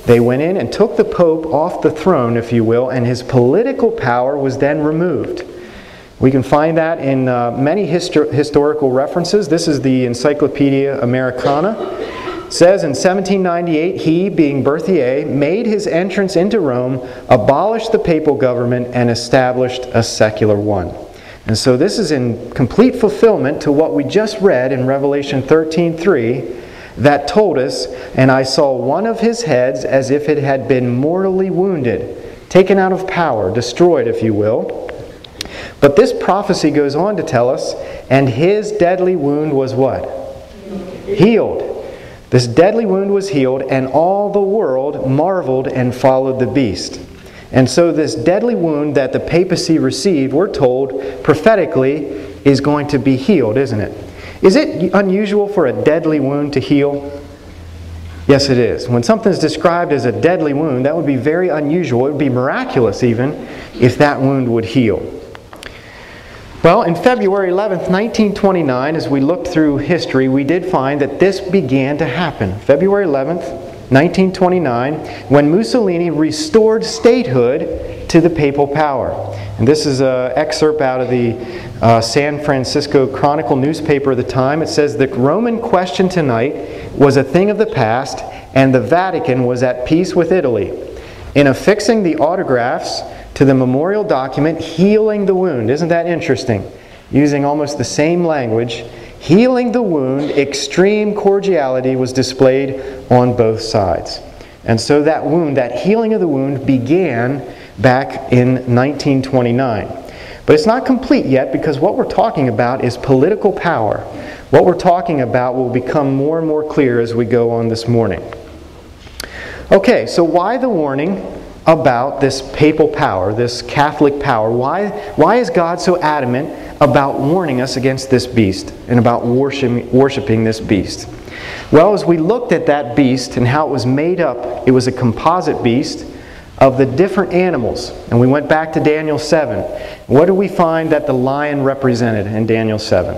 They went in and took the Pope off the throne, if you will, and his political power was then removed. We can find that in many historical references. This is the Encyclopedia Americana. It says in 1798, he, being Berthier, made his entrance into Rome, abolished the papal government, and established a secular one. And so this is in complete fulfillment to what we just read in Revelation 13:3, that told us, and I saw one of his heads as if it had been mortally wounded, taken out of power, destroyed, if you will. But this prophecy goes on to tell us, and his deadly wound was what? Healed. This deadly wound was healed, and all the world marveled and followed the beast. And so this deadly wound that the papacy received, we're told, prophetically, is going to be healed, isn't it? Is it unusual for a deadly wound to heal? Yes, it is. When something is described as a deadly wound, that would be very unusual. It would be miraculous even if that wound would heal. Well, in February 11th, 1929, as we looked through history, we did find that this began to happen. February 11th, 1929, when Mussolini restored statehood to the papal power. And this is an excerpt out of the San Francisco Chronicle newspaper of the time. It says, "The Roman question tonight was a thing of the past, and the Vatican was at peace with Italy. In affixing the autographs to the memorial document, healing the wound," isn't that interesting? Using almost the same language, healing the wound, extreme cordiality was displayed on both sides. And so that wound, that healing of the wound, began back in 1929. But it's not complete yet, because what we're talking about is political power. What we're talking about will become more and more clear as we go on this morning. Okay, so why the warning about this papal power, this Catholic power? Why is God so adamant about warning us against this beast and about worshiping this beast? Well, as we looked at that beast and how it was made up, it was a composite beast of the different animals. And we went back to Daniel 7. What do we find that the lion represented in Daniel 7?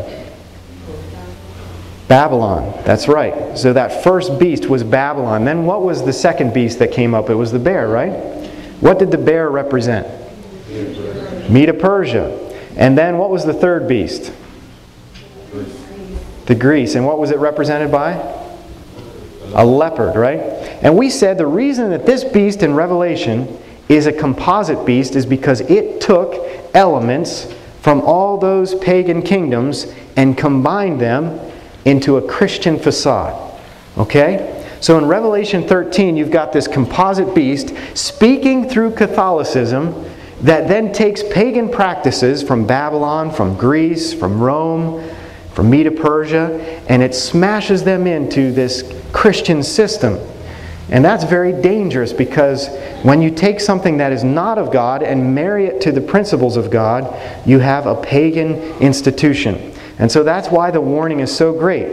Babylon. That's right. So that first beast was Babylon. Then what was the second beast that came up? It was the bear, right? What did the bear represent? Medo-Persia. And then what was the third beast? The Greece. And what was it represented by? A leopard, right? And we said the reason that this beast in Revelation is a composite beast is because it took elements from all those pagan kingdoms and combined them into a Christian facade. Okay? So in Revelation 13, you've got this composite beast speaking through Catholicism that then takes pagan practices from Babylon, from Greece, from Rome, from Medo-Persia, and it smashes them into this Christian system. And that's very dangerous, because when you take something that is not of God and marry it to the principles of God, you have a pagan institution. And so that's why the warning is so great.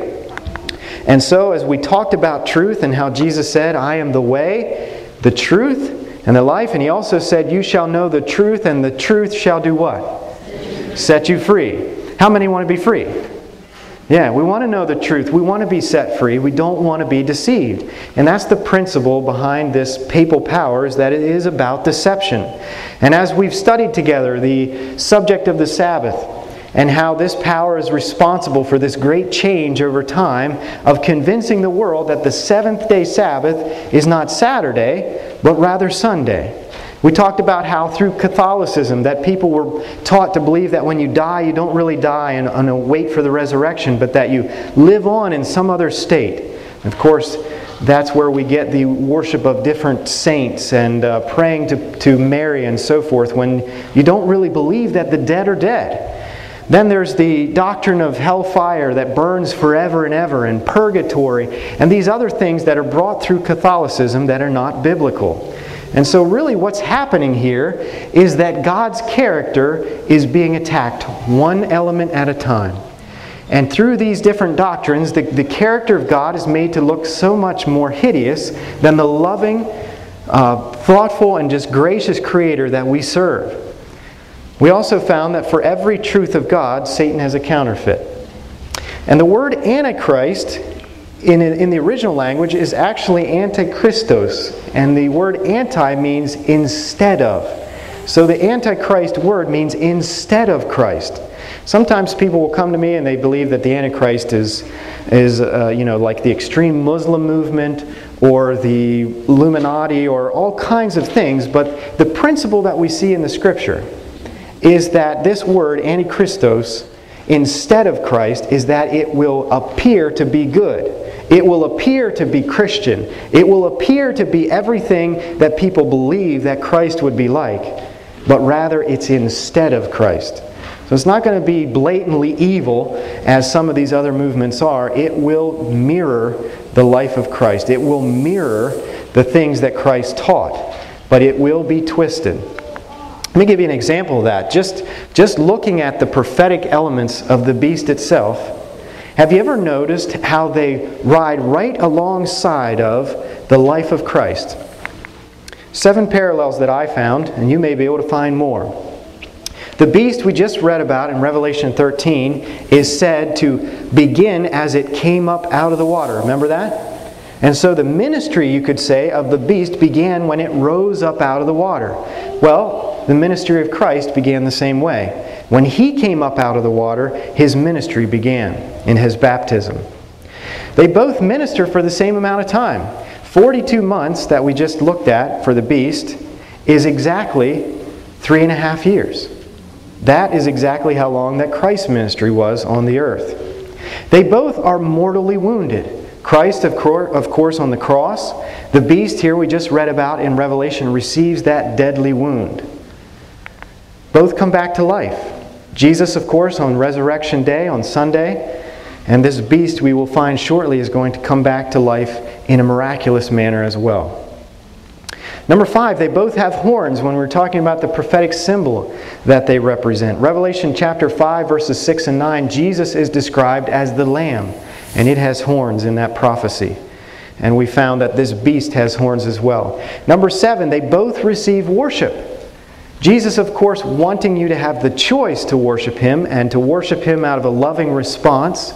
And so as we talked about truth and how Jesus said, "I am the way, the truth, and the life," and He also said, "You shall know the truth, and the truth shall do what? Set you free." How many want to be free? Yeah, we want to know the truth. We want to be set free. We don't want to be deceived. And that's the principle behind this papal power, is that it is about deception. And as we've studied together the subject of the Sabbath, and how this power is responsible for this great change over time of convincing the world that the seventh-day Sabbath is not Saturday, but rather Sunday. We talked about how through Catholicism that people were taught to believe that when you die, you don't really die and wait for the resurrection, but that you live on in some other state. Of course, that's where we get the worship of different saints and praying to Mary and so forth, when you don't really believe that the dead are dead. Then there's the doctrine of hellfire that burns forever and ever, and purgatory, and these other things that are brought through Catholicism that are not biblical. And so really what's happening here is that God's character is being attacked one element at a time. And through these different doctrines, the character of God is made to look so much more hideous than the loving, thoughtful, and just gracious Creator that we serve. We also found that for every truth of God, Satan has a counterfeit. And the word Antichrist in the original language is actually antichristos, and the word anti means instead of. So the antichrist word means instead of Christ. Sometimes people will come to me and they believe that the Antichrist is like the extreme Muslim movement or the Illuminati or all kinds of things, but the principle that we see in the Scripture is that this word, antichristos, instead of Christ, is that it will appear to be good. It will appear to be Christian. It will appear to be everything that people believe that Christ would be like, but rather it's instead of Christ. So it's not going to be blatantly evil as some of these other movements are. It will mirror the life of Christ. It will mirror the things that Christ taught, but it will be twisted. Let me give you an example of that. Just looking at the prophetic elements of the beast itself, have you ever noticed how they ride right alongside of the life of Christ? 7 parallels that I found, and you may be able to find more. The beast we just read about in Revelation 13 is said to begin as it came up out of the water. Remember that? And so the ministry, you could say, of the beast began when it rose up out of the water. Well, the ministry of Christ began the same way. When He came up out of the water, His ministry began in His baptism. They both minister for the same amount of time. 42 months that we just looked at for the beast is exactly 3.5 years. That is exactly how long that Christ's ministry was on the earth. They both are mortally wounded. Christ, of course, on the cross. The beast here we just read about in Revelation receives that deadly wound. Both come back to life. Jesus, of course, on Resurrection Day, on Sunday. And this beast we will find shortly is going to come back to life in a miraculous manner as well. Number 5, they both have horns when we're talking about the prophetic symbol that they represent. Revelation chapter 5, verses 6 and 9, Jesus is described as the Lamb, and it has horns in that prophecy. And we found that this beast has horns as well. Number 7, they both receive worship. Jesus, of course, wanting you to have the choice to worship Him and to worship Him out of a loving response.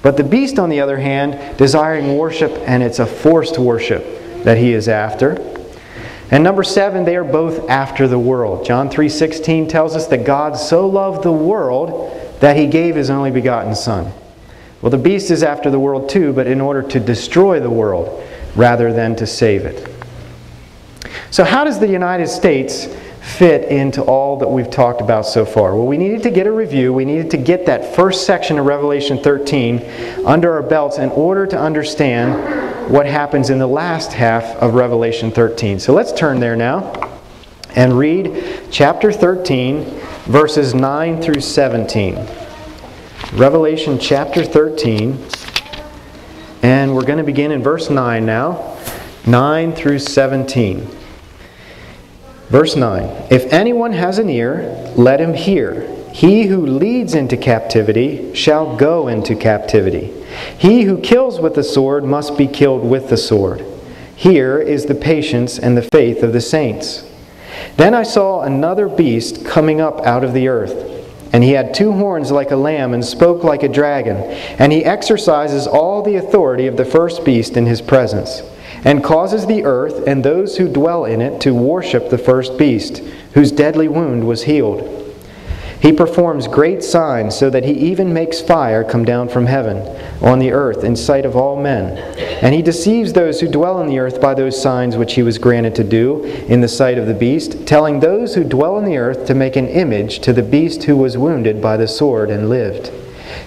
But the beast, on the other hand, desiring worship, and it's a forced worship that he is after. And number 7, they are both after the world. John 3:16 tells us that God so loved the world that He gave His only begotten Son. Well, the beast is after the world too, but in order to destroy the world rather than to save it. So how does the United States fit into all that we've talked about so far? Well, we needed to get a review. We needed to get that first section of Revelation 13 under our belts in order to understand what happens in the last half of Revelation 13. So let's turn there now and read chapter 13, verses 9 through 17. Revelation chapter 13, and we're going to begin in verse 9 now, 9 through 17. Verse 9, "If anyone has an ear, let him hear. He who leads into captivity shall go into captivity. He who kills with the sword must be killed with the sword. Here is the patience and the faith of the saints. Then I saw another beast coming up out of the earth. And he had 2 horns like a lamb and spoke like a dragon. And he exercises all the authority of the first beast in his presence, and causes the earth and those who dwell in it to worship the first beast, whose deadly wound was healed. He performs great signs, so that he even makes fire come down from heaven on the earth in sight of all men. And he deceives those who dwell on the earth by those signs which he was granted to do in the sight of the beast, telling those who dwell on the earth to make an image to the beast who was wounded by the sword and lived.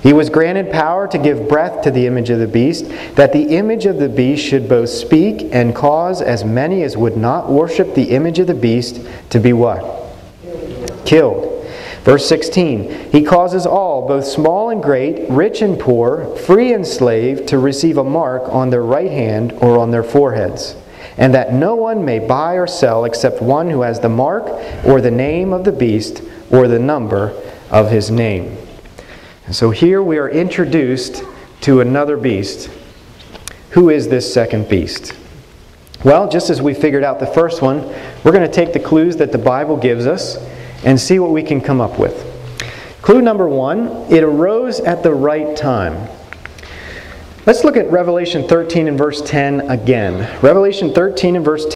He was granted power to give breath to the image of the beast, that the image of the beast should both speak and cause as many as would not worship the image of the beast to be what? Killed. Verse 16, he causes all, both small and great, rich and poor, free and slave, to receive a mark on their right hand or on their foreheads, and that no one may buy or sell except one who has the mark or the name of the beast or the number of his name. And so here we are introduced to another beast. Who is this second beast? Well, just as we figured out the first one, we're going to take the clues that the Bible gives us and see what we can come up with. Clue number 1, it arose at the right time. Let's look at Revelation 13 and verse 10 again. Revelation 13 and verse 10.